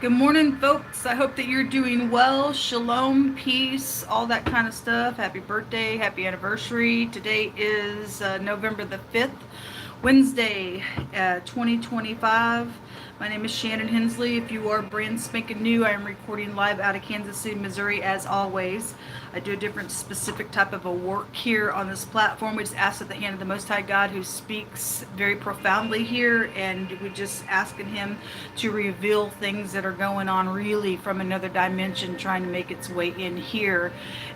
Good morning, folks. I hope that you're doing well. Shalom, peace, all that kind of stuff. Happy birthday, happy anniversary. Today is November the 5th, Wednesday, 2025. My name is Shannon Hensley. If you are brand spanking new, I am recording live out of Kansas City, Missouri, as always. I do a different specific type of a work here on this platform. We just ask at the hand of the Most High God, who speaks very profoundly here, and we just asking Him to reveal things that are going on really from another dimension, trying to make its way in here,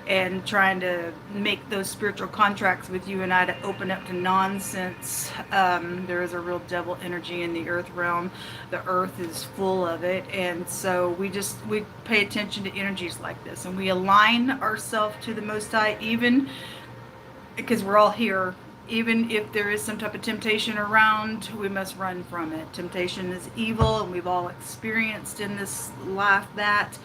and trying to make those spiritual contracts with you and I to open up to nonsense. There is a real devil energy in the earth realm. The earth is full of it, and so we pay attention to energies like this, and we align ourselves to the Most High, even because we're all here. Even if there is some type of temptation around, we must run from it. Temptation is evil, and we've all experienced in this life that,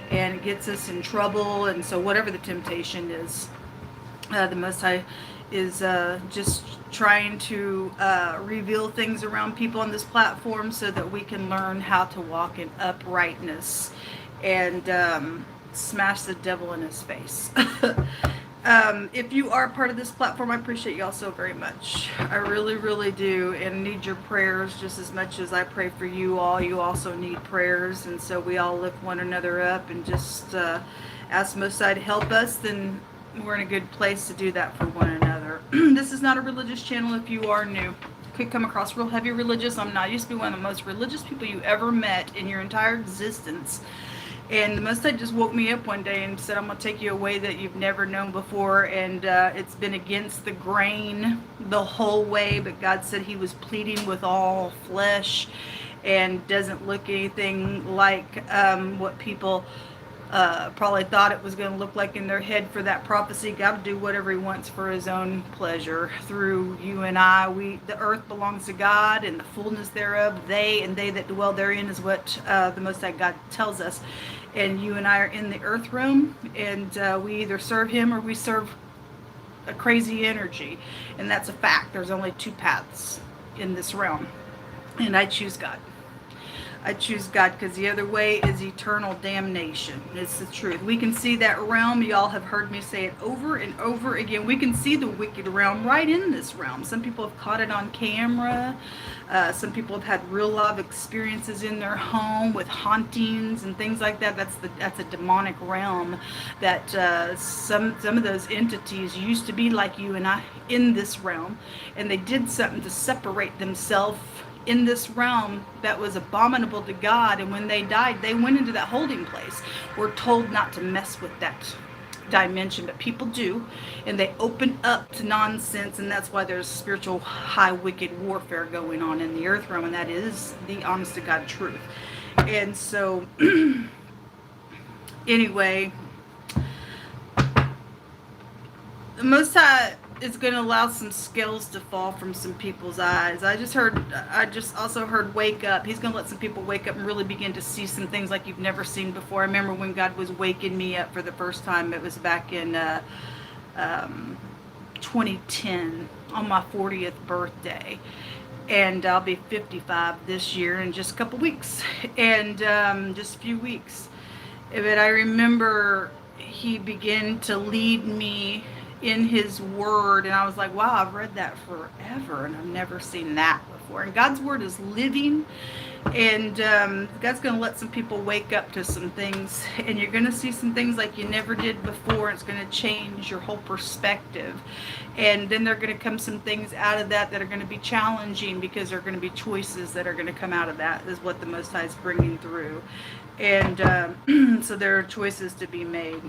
and it gets us in trouble. And so whatever the temptation is, the Most High is just trying to reveal things around people on this platform so that we can learn how to walk in uprightness and smash the devil in his face. If you are part of this platform, I appreciate you all so very much. I really, really do, and need your prayers just as much as I pray for you all. You also need prayers, and so we all lift one another up and just ask Most High to help us. Then we're in a good place to do that for one another. This is not a religious channel. If you are new, could come across real heavy religious. I'm not. I used to be one of the most religious people you ever met in your entire existence. And the Most High just woke me up one day and said, I'm going to take you a way that you've never known before. And it's been against the grain the whole way. But God said He was pleading with all flesh, and doesn't look anything like what people probably thought it was going to look like in their head for that prophecy. God will do whatever He wants for His own pleasure through you and I. The earth belongs to God, and the fullness thereof, they that dwell therein, is what the Most High God tells us. And you and I are in the earth realm, and we either serve Him or we serve a crazy energy, and that's a fact. There's only two paths in this realm, and I choose God. I choose God, because the other way is eternal damnation. It's the truth. We can see that realm. Y'all have heard me say it over and over again. We can see the wicked realm right in this realm. Some people have caught it on camera. Some people have had real life experiences in their home with hauntings and things like that. That's a demonic realm. That some of those entities used to be like you and I in this realm, and they did something to separate themselves in this realm that was abominable to God, and when they died, they went into that holding place. We're told not to mess with that dimension, but people do, and they open up to nonsense, and that's why there's spiritual high wicked warfare going on in the earth realm, and that is the honest to God truth. And so anyway, the Most High is going to allow some scales to fall from some people's eyes. I just also heard wake up. He's going to let some people wake up and really begin to see some things like you've never seen before. I remember when God was waking me up for the first time. It was back in 2010 on my 40th birthday. And I'll be 55 this year in just a couple weeks. And just a few weeks. But I remember He began to lead me in His word, and I was like, wow, I've read that forever, and I've never seen that before. And God's word is living, and God's going to let some people wake up to some things, and you're going to see some things like you never did before. It's going to change your whole perspective, and then there are going to come some things out of that are going to be challenging, because there are going to be choices that are going to come out of that, is what the Most High is bringing through. And so there are choices to be made.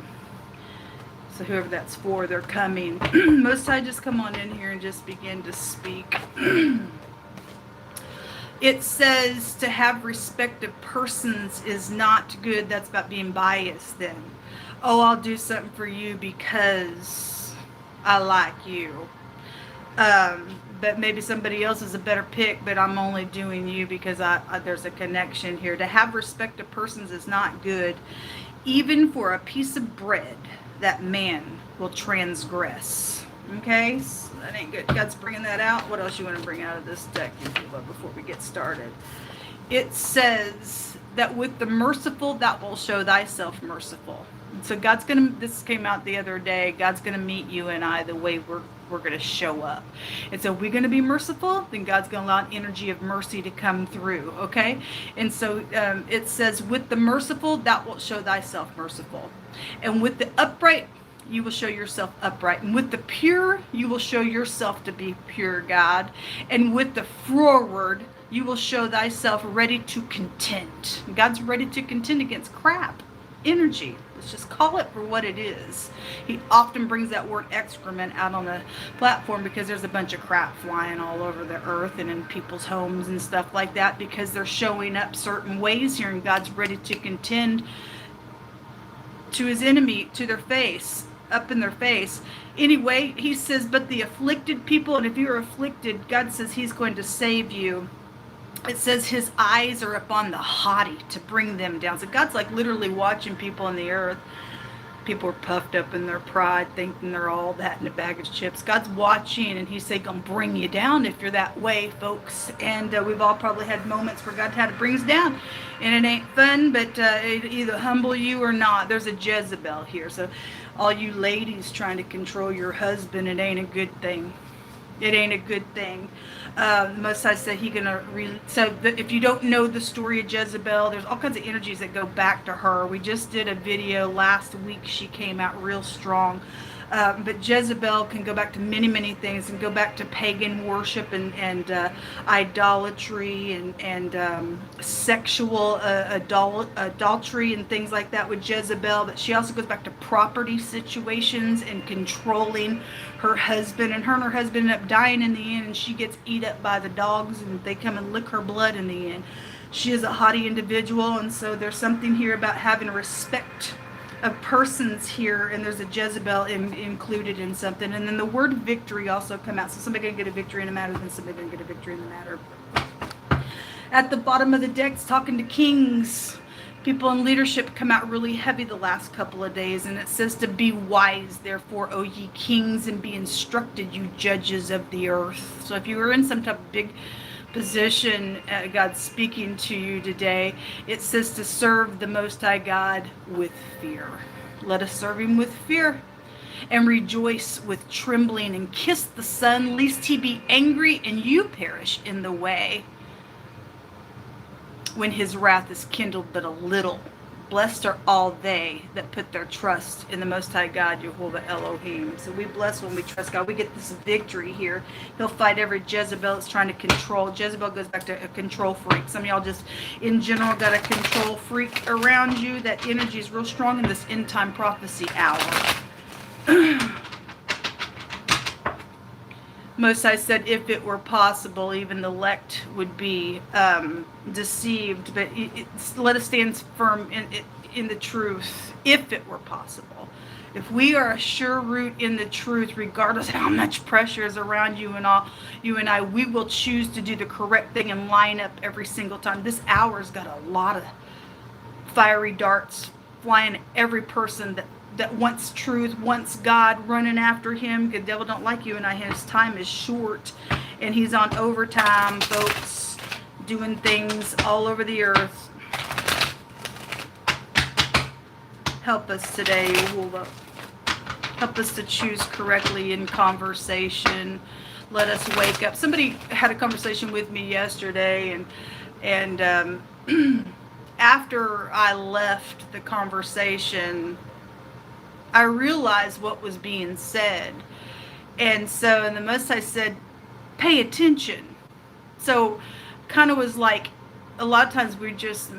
So whoever that's for, they're coming. Most High, just come on in here and just begin to speak. It says to have respect of persons is not good. That's about being biased then. Oh, I'll do something for you because I like you. But maybe somebody else is a better pick, but I'm only doing you because there's a connection here. To have respect of persons is not good. Even for a piece of bread, that man will transgress. Okay, so that ain't good. God's bringing that out. What else you want to bring out of this deck, if you will, before we get started? It says that with the merciful that will show thyself merciful. So God's gonna, this came out the other day, God's gonna meet you and I the way we're gonna show up. And so if we're gonna be merciful, then God's gonna allow an energy of mercy to come through, okay? And so it says, with the merciful thou wilt show thyself merciful, and with the upright you will show yourself upright, and with the pure you will show yourself to be pure, God, and with the froward you will show thyself ready to contend. God's ready to contend against crap energy. Let's just call it for what it is. He often brings that word excrement out on the platform because there's a bunch of crap flying all over the earth and in people's homes and stuff like that, because they're showing up certain ways here, and God's ready to contend to his enemy, to their face, up in their face. Anyway, he says, but the afflicted people, and if you're afflicted, God says he's going to save you. It says his eyes are upon the haughty to bring them down. So God's like literally watching people on the earth. People are puffed up in their pride, thinking they're all that in a bag of chips. God's watching, and he's saying, gonna bring you down if you're that way, folks. And we've all probably had moments where God had to bring us down, and it ain't fun, but it either humble you or not. There's a Jezebel here. So all you ladies trying to control your husband, it ain't a good thing. It ain't a good thing. Most I said he gonna if you don't know the story of Jezebel, there's all kinds of energies that go back to her. We just did a video last week. She came out real strong. But Jezebel can go back to many, many things, and go back to pagan worship and idolatry and sexual adultery and things like that with Jezebel. But she also goes back to property situations and controlling her husband. And her husband end up dying in the end, and she gets eat up by the dogs, and they come and lick her blood in the end. She is a haughty individual, and so there's something here about having respect of persons here, and there's a Jezebel included in something. And then the word victory also come out. So somebody can get a victory in a matter, then somebody can get a victory in the matter. At the bottom of the deck, it's talking to kings. People in leadership come out really heavy the last couple of days, and it says to be wise, therefore, O ye kings, and be instructed, you judges of the earth. So if you were in some type of big position, God's speaking to you today. It says to serve the Most High God with fear. Let us serve him with fear, and rejoice with trembling, and kiss the Son, lest he be angry and you perish in the way, when his wrath is kindled but a little. Blessed are all they that put their trust in the Most High God, Jehovah Elohim. So we bless when we trust God. We get this victory here. He'll fight every Jezebel that's trying to control. Jezebel goes back to a control freak. Some of y'all just, in general, got a control freak around you. That energy is real strong in this end time prophecy hour. Most I said, if it were possible, even the elect would be deceived. But let us stand firm in the truth, if it were possible. If we are a sure root in the truth, regardless of how much pressure is around you and I, we will choose to do the correct thing and line up every single time. This hour's got a lot of fiery darts flying at every person that wants truth, wants God, running after him. The devil don't like you and I. His time is short, and he's on overtime, folks, doing things all over the earth. Help us today. Help us to choose correctly in conversation. Let us wake up. Somebody had a conversation with me yesterday, and after I left the conversation, I realized what was being said. And so in the Most I said, pay attention. So kind of was like, a lot of times we just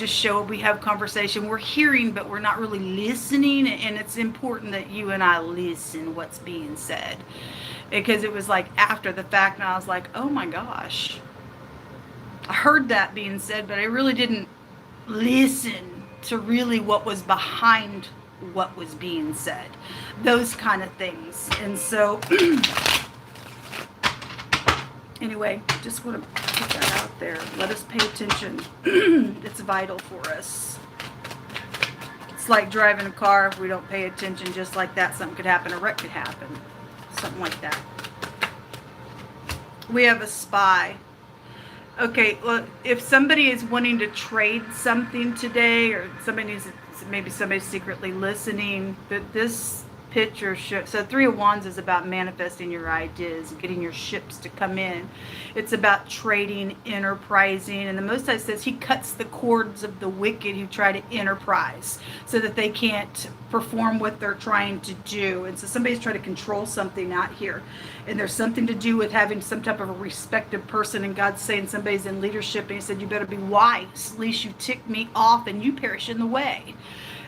show up, we have conversation, we're hearing, but we're not really listening. And it's important that you and I listen what's being said. Because it was like after the fact, and I was like, oh my gosh, I heard that being said, but I really didn't listen to really what was behind what was being said. Those kind of things. And so anyway, just want to put that out there. Let us pay attention. It's vital for us. It's like driving a car. If we don't pay attention, just like that, something could happen. A wreck could happen. Something like that. We have a spy. Okay, well, if somebody is wanting to trade something today, or maybe somebody's secretly listening, but this picture shows, so Three of Wands is about manifesting your ideas, getting your ships to come in. It's about trading, enterprising, and the Most High says he cuts the cords of the wicked who try to enterprise so that they can't perform what they're trying to do. And so somebody's trying to control something out here, and there's something to do with having some type of a respected person, and God's saying somebody's in leadership, and he said, you better be wise, lest you tick me off and you perish in the way.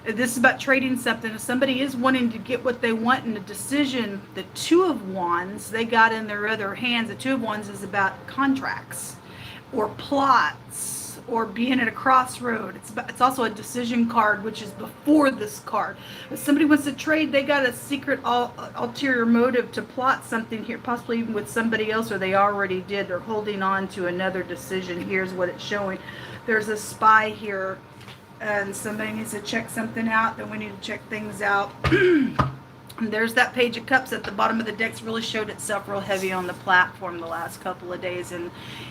This is about trading something. If somebody is wanting to get what they want in a decision, the Two of Wands, they got in their other hands. The Two of Wands is about contracts or plots or being at a crossroad. It's also a decision card, which is before this card. If somebody wants to trade, they got a secret ulterior motive to plot something here, possibly even with somebody else, or they already did. They're holding on to another decision. Here's what it's showing. There's a spy here, and somebody needs to check something out, then we need to check things out. And there's that Page of Cups at the bottom of the decks. Really showed itself real heavy on the platform the last couple of days, and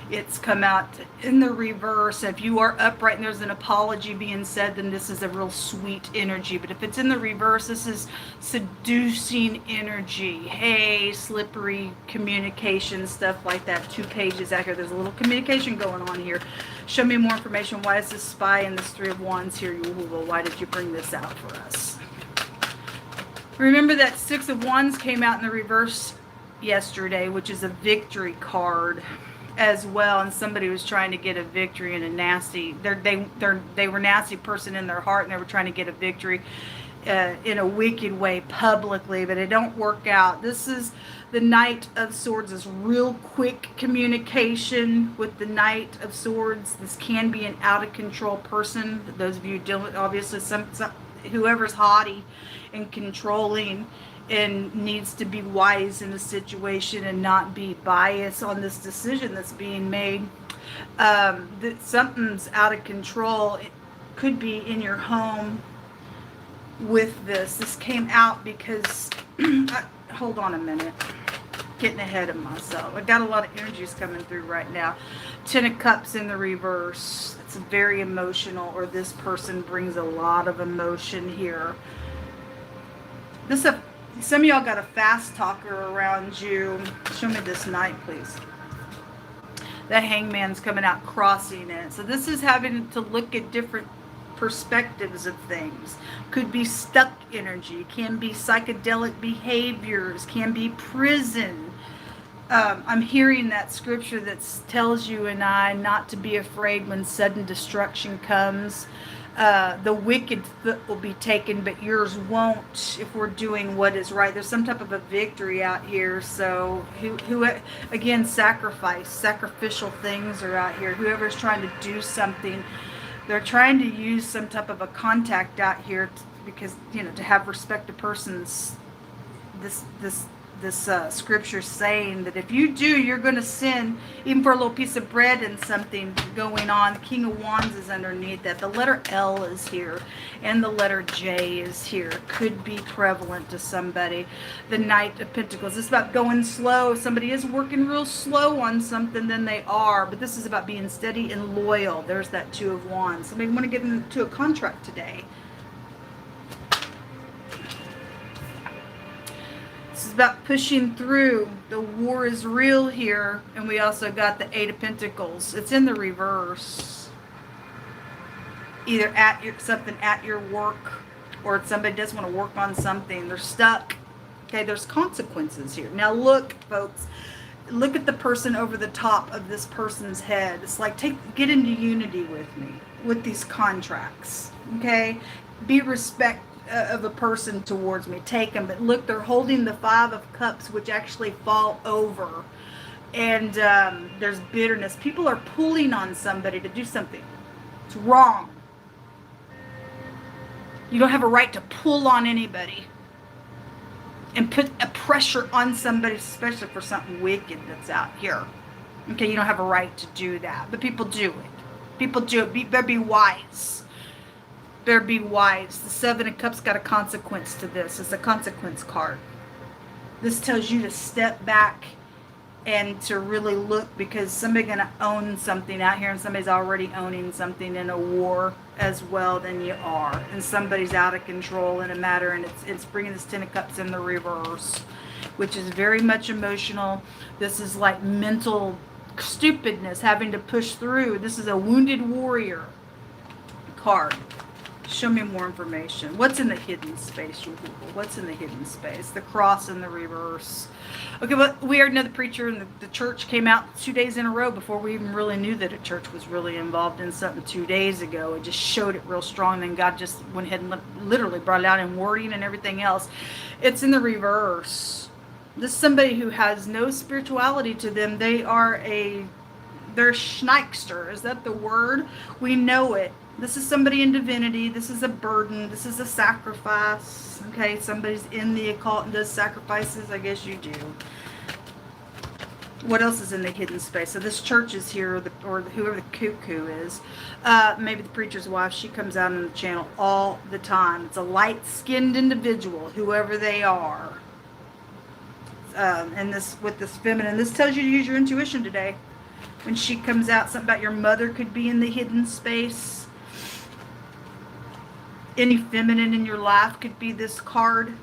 it's come out in the reverse. If you are upright and there's an apology being said, then this is a real sweet energy. But if it's in the reverse, this is seducing energy. Hey, slippery communication, stuff like that. 2 pages out here. There's a little communication going on here. Show me more information. Why is this spy and this Three of Wands here? Well, why did you bring this out for us? Remember that Six of Wands came out in the reverse yesterday, which is a victory card as well. And somebody was trying to get a victory in a nasty, they were a nasty person in their heart, and they were trying to get a victory in a wicked way publicly, but it don't work out. This is the Knight of Swords, is real quick communication with the Knight of Swords. This can be an out of control person. Those of you dealing, obviously some whoever's haughty and controlling and needs to be wise in a situation and not be biased on this decision that's being made. That something's out of control. It could be in your home with this. This came out because hold on a minute, getting ahead of myself. I got a lot of energies coming through right now. 10 of Cups in the reverse. It's very emotional, or this person brings a lot of emotion here. Some of y'all got a fast talker around you. Show me this Knight, please. The Hangman's coming out, crossing it. So this is having to look at different perspectives of things. Could be stuck energy, can be psychedelic behaviors, can be prison. I'm hearing that scripture that tells you and I not to be afraid when sudden destruction comes. The wicked foot will be taken, but yours won't if we're doing what is right. There's some type of a victory out here. So who again, sacrificial things are out here. Whoever's trying to do something, they're trying to use some type of a contact out here because, you know, to have respect to persons. This scripture saying that if you do, you're going to sin, even for a little piece of bread and something going on. The King of Wands is underneath that. The letter L is here, and the letter J is here. Could be prevalent to somebody. The Knight of Pentacles. This is about going slow. If somebody is working real slow on something, then they are. But this is about being steady and loyal. There's that Two of Wands. Somebody want to get into a contract today. It's about pushing through. The war is real here. And we also got the Eight of Pentacles. It's in the reverse. Either at something at your work, or somebody does want to work on something. They're stuck. Okay, there's consequences here. Now look, folks. Look at the person over the top of this person's head. It's like, get into unity with me with these contracts. Okay? Be respectful of a person towards me. Take them. But look, they're holding the Five of Cups, which actually fall over. And there's bitterness. People are pulling on somebody to do something. It's wrong. You don't have a right to pull on anybody and put a pressure on somebody, especially for something wicked that's out here. Okay, you don't have a right to do that. But people do it. People do it. Better be wise. Better be wise. The Seven of Cups got a consequence to this. It's a consequence card. This tells you to step back and to really look, because somebody's going to own something out here, and somebody's already owning something in a war as well than you are, and somebody's out of control in a matter, and it's bringing this Ten of Cups in the reverse, which is very much emotional. This is like mental stupidness, having to push through. This is a wounded warrior card. Show me more information. What's in the hidden space, you people? What's in the hidden space? The cross in the reverse. Okay, but we already know the preacher and the church came out 2 days in a row before we even really knew that a church was really involved in something 2 days ago. It just showed it real strong, and God just went ahead and literally brought it out in wording and everything else. It's in the reverse. This is somebody who has no spirituality to them. They're schneikster. Is that the word? We know it. This is somebody in divinity. This is a burden. This is a sacrifice. Okay, somebody's in the occult and does sacrifices. I guess you do. What else is in the hidden space? So this church is here, or whoever the cuckoo is. Maybe the preacher's wife. She comes out on the channel all the time. It's a light-skinned individual, whoever they are. And this with this feminine. This tells you to use your intuition today. When she comes out, something about your mother could be in the hidden space. Any feminine in your life could be this card,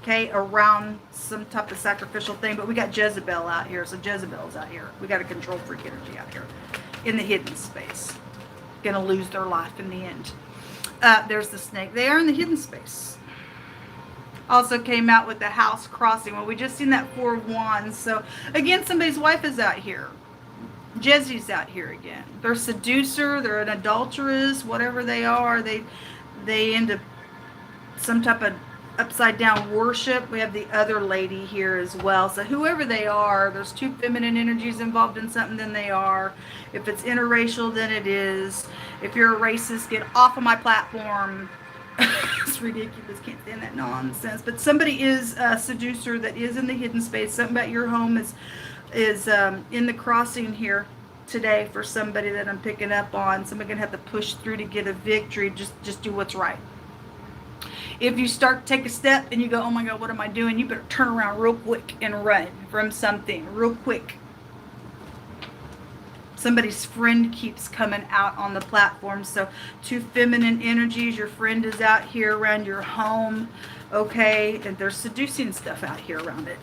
okay, around some type of sacrificial thing. But we got Jezebel out here, so Jezebel's out here. We got a control freak energy out here in the hidden space. Gonna lose their life in the end. There's the snake. They are in the hidden space. Also came out with the house crossing. Well, we just seen that Four of Wands. So again, somebody's wife is out here. Jezzy's out here again. They're a seducer. They're an adulteress. Whatever they are, they end up some type of upside down worship. We have the other lady here as well. So whoever they are, there's two feminine energies involved in something, then they are. If it's interracial, then it is. If you're a racist, get off of my platform. It's ridiculous. Can't stand that nonsense. But somebody is a seducer that is in the hidden space. Something about your home is in the crossing here today for somebody that I'm picking up on. Somebody gonna have to push through to get a victory. Just do what's right. If you start to take a step and you go, oh my God, what am I doing? You better turn around real quick and run from something real quick. Somebody's friend keeps coming out on the platform. So two feminine energies. Your friend is out here around your home. Okay. And they're seducing stuff out here around it.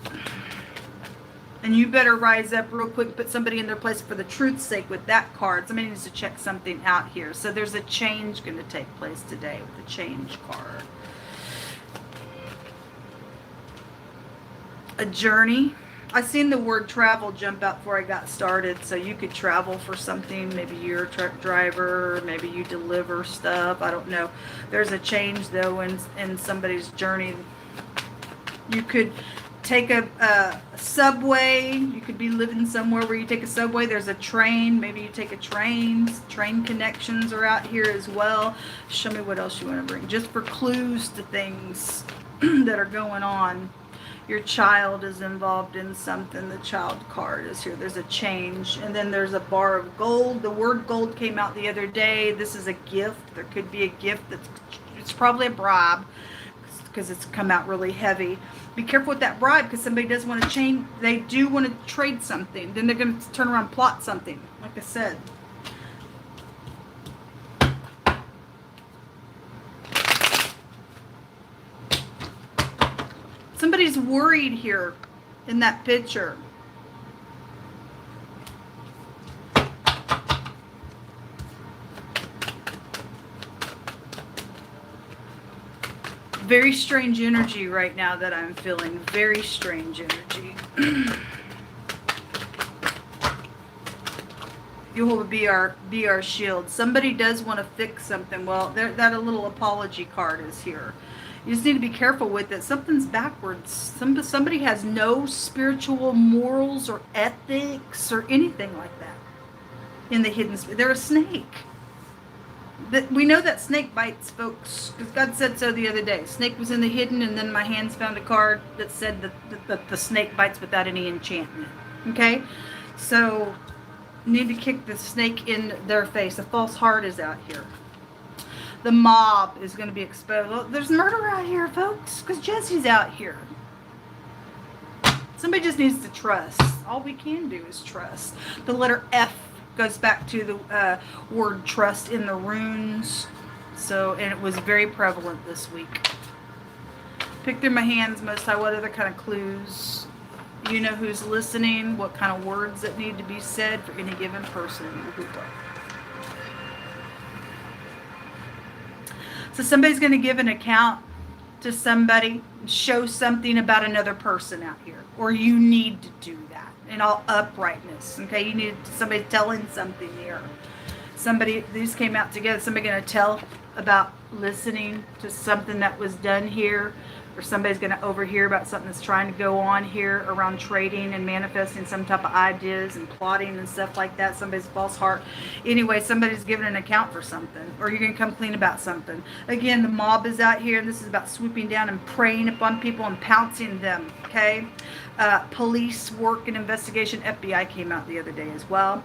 And you better rise up real quick, put somebody in their place for the truth's sake with that card. Somebody needs to check something out here. So there's a change going to take place today with the change card. A journey. I seen the word travel jump out before I got started. So you could travel for something. Maybe you're a truck driver. Maybe you deliver stuff. I don't know. There's a change though in somebody's journey. You could take a subway. You could be living somewhere where you take a subway. There's a train. Maybe you take a train. Train connections are out here as well. Show me what else you want to bring. Just for clues to things that are going on. Your child is involved in something. The child card is here. There's a change. And then there's a bar of gold. The word gold came out the other day. This is a gift. There could be a gift it's probably a bribe because it's come out really heavy. Be careful with that bribe because somebody does want to change. They do want to trade something. Then they're going to turn around and plot something. Like I said. Somebody's worried here in that picture. Very strange energy right now that I'm feeling. Very strange energy. You will be our shield. Somebody does want to fix something. Well, that a little apology card is here. You just need to be careful with it. Something's backwards. Somebody has no spiritual morals or ethics or anything like that in the hidden space. They're a snake. We know that snake bites, folks, because God said so the other day. Snake was in the hidden, and then my hands found a card that said that the snake bites without any enchantment. Okay? So, need to kick the snake in their face. A false heart is out here. The mob is going to be exposed. Well, there's murder out here, folks, because Jesse's out here. Somebody just needs to trust. All we can do is trust. The letter F goes back to the word trust in the runes. So, and it was very prevalent this week. Pick through my hands, Most High. What other kind of clues? You know who's listening, what kind of words that need to be said for any given person. So somebody's going to give an account to somebody, show something about another person out here. Or you need to do that in all uprightness. Okay, you need somebody telling something here. Somebody, these came out together. Somebody going to tell about listening to something that was done here. Or somebody's going to overhear about something that's trying to go on here around trading and manifesting some type of ideas and plotting and stuff like that. Somebody's false heart. Anyway, somebody's giving an account for something. Or you're going to come clean about something. Again, the mob is out here. And this is about swooping down and preying upon people and pouncing them. Okay? Police work and investigation. FBI came out the other day as well.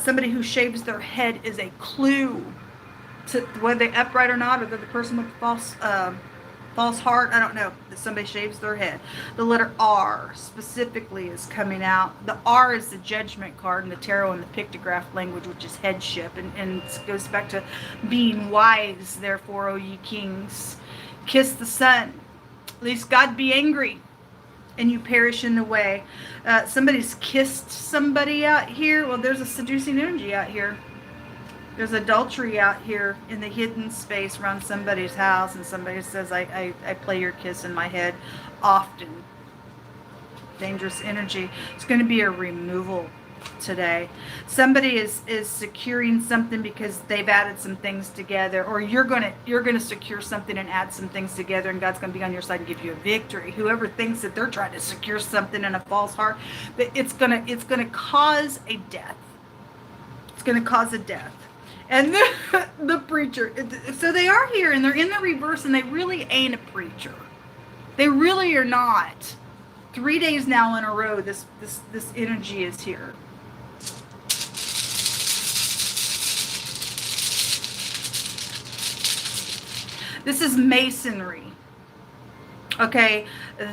Somebody who shaves their head is a clue to whether they're upright or not, or they're the person with the false heart, I don't know, that somebody shaves their head. The letter R specifically is coming out. The R is the judgment card in the tarot and the pictograph language, which is headship, and it goes back to being wise. Therefore, O ye kings, kiss the Son, lest God be angry and you perish in the way. Somebody's kissed somebody out here. Well, there's a seducing energy out here. There's adultery out here in the hidden space around somebody's house, and somebody says, I play your kiss in my head often. Dangerous energy. It's going to be a removal today. Somebody is securing something because they've added some things together, or you're gonna secure something and add some things together, and God's going to be on your side and give you a victory. Whoever thinks that they're trying to secure something in a false heart, but it's gonna cause a death. It's going to cause a death. And the preacher, so they are here and they're in the reverse, and they really ain't a preacher. They really are not. 3 days now in a row, this energy is here. This is masonry. Okay,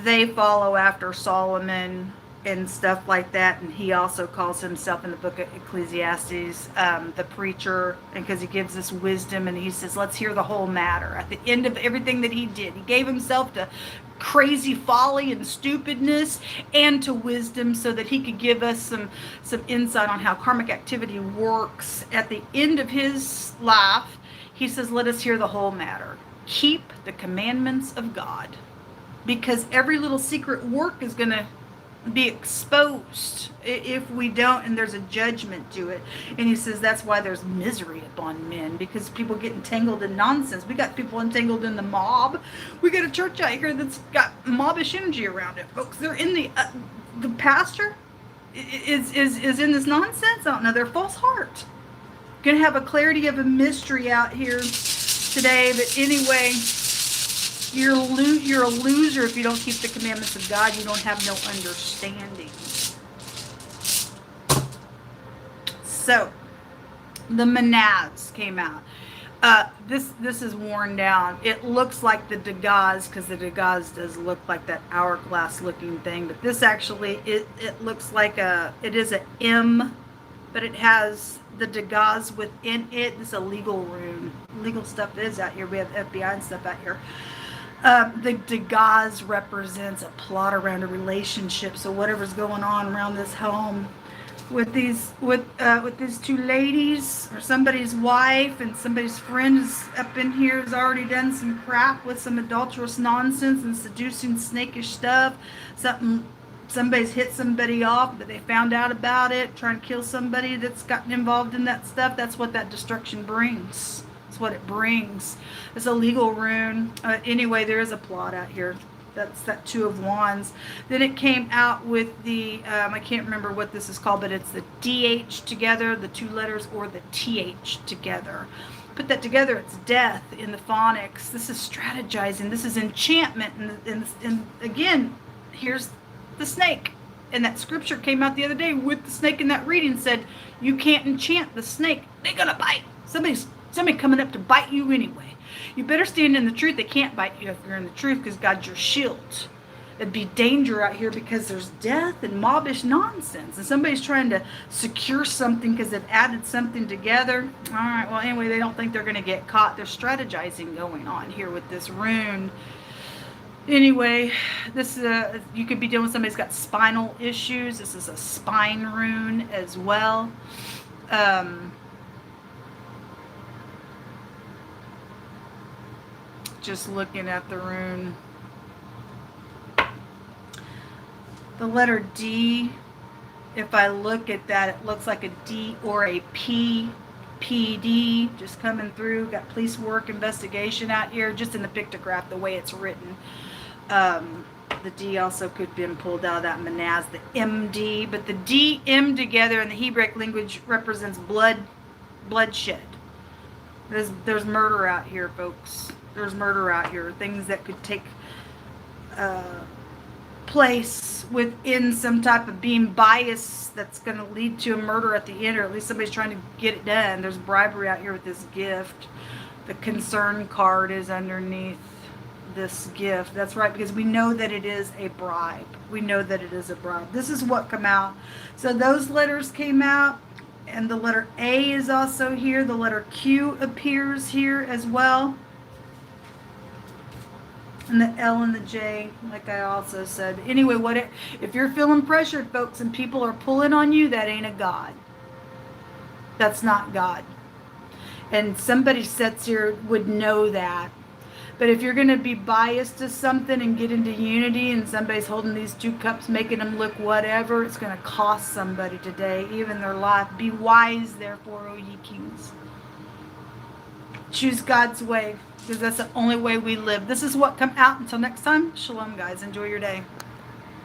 they follow after Solomon and stuff like that, and he also calls himself in the book of Ecclesiastes the preacher, and because he gives us wisdom, and he says, let's hear the whole matter. At the end of everything that he did, he gave himself to crazy folly and stupidness and to wisdom, so that he could give us some insight on how karmic activity works. At the end of his life, he says, let us hear the whole matter. Keep the commandments of God, because every little secret work is going to be exposed if we don't, and there's a judgment to it. And he says that's why there's misery upon men, because people get entangled in nonsense. We got people entangled in the mob. We got a church out here that's got mobbish energy around it, folks. They're in the pastor is in this nonsense. I don't know, they're false heart. Gonna have a clarity of a mystery out here today. But anyway, you're a loser if you don't keep the commandments of God. You don't have no understanding. So, the Manaz came out. This is worn down. It looks like the Degas, because the Degas does look like that hourglass looking thing. But this actually, it looks like it is an M, but it has the Degas within it. This is a legal rune. Legal stuff is out here. We have FBI and stuff out here. The Degas represents a plot around a relationship. So whatever's going on around this home with these two ladies, or somebody's wife and somebody's friend is up in here, has already done some crap with some adulterous nonsense and seducing snakish stuff. Somebody's hit somebody off, but they found out about it, trying to kill somebody that's gotten involved in that stuff. That's what that destruction brings. That's what it brings. It's a legal rune. Anyway, there is a plot out here. That's that Two of Wands. Then it came out with the, I can't remember what this is called, but it's the DH together, the two letters, or the TH together. Put that together, it's death in the phonics. This is strategizing. This is enchantment. And again, here's the snake. And that scripture came out the other day with the snake in that reading, said, you can't enchant the snake. They're going to bite. Somebody coming up to bite you anyway. You better stand in the truth. They can't bite you if you're in the truth, because God's your shield. It'd be danger out here because there's death and mobbish nonsense. And somebody's trying to secure something because they've added something together. All right, well, anyway, they don't think they're going to get caught. There's strategizing going on here with this rune. Anyway, this you could be dealing with somebody who's got spinal issues. This is a spine rune as well. Just looking at the rune. The letter D, if I look at that, it looks like a D or a P. PD just coming through. Got police work, investigation out here, just in the pictograph, the way it's written. The D also could have been pulled out of that manaz, the MD, but the D, M together in the Hebraic language represents bloodshed. There's murder out here, folks. There's murder out here. Things that could take place within some type of being bias that's going to lead to a murder at the end, or at least somebody's trying to get it done. There's bribery out here with this gift. The concern card is underneath this gift. That's right, because we know that it is a bribe. We know that it is a bribe. This is what come out. So those letters came out, and the letter A is also here. The letter Q appears here as well. And the L and the J, like I also said. Anyway, if you're feeling pressured, folks, and people are pulling on you, that ain't a God. That's not God. And somebody sits here would know that. But if you're going to be biased to something and get into unity, and somebody's holding these two cups, making them look whatever, it's going to cost somebody today, even their life. Be wise, therefore, O ye kings. Choose God's way, because that's the only way we live. This is what come out. Until next time, shalom, guys. Enjoy your day.